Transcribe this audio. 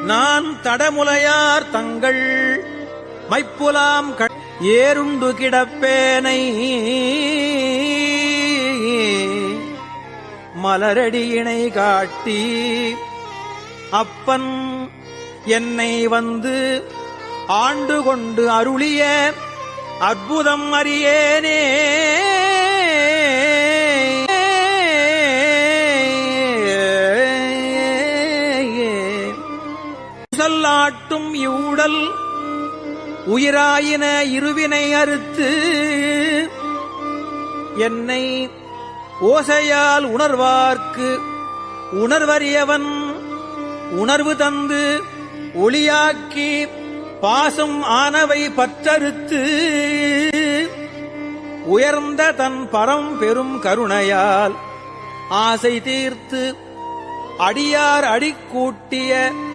நான் தடமுலையார் தங்கள் மைப்புலாம் ஏறுண்டு கிடப்பேனை மலரடியினை காட்டி அப்பன் என்னை வந்து ஆண்டு கொண்டு அருளிய அற்புதம் அறியேனே. ஆட்டும் இவ்வுடல் உயிராயின இருவினை அறுத்து என்னை ஓசையால் உணர்வார்க்கு உணர்வறியவன் உணர்வு தந்து ஒளியாக்கி பாசம் ஆனவை பற்றறுத்து உயர்ந்த தன் பரம் பெரும் கருணையால் ஆசை தீர்த்து அடியார் அடிக்கூட்டிய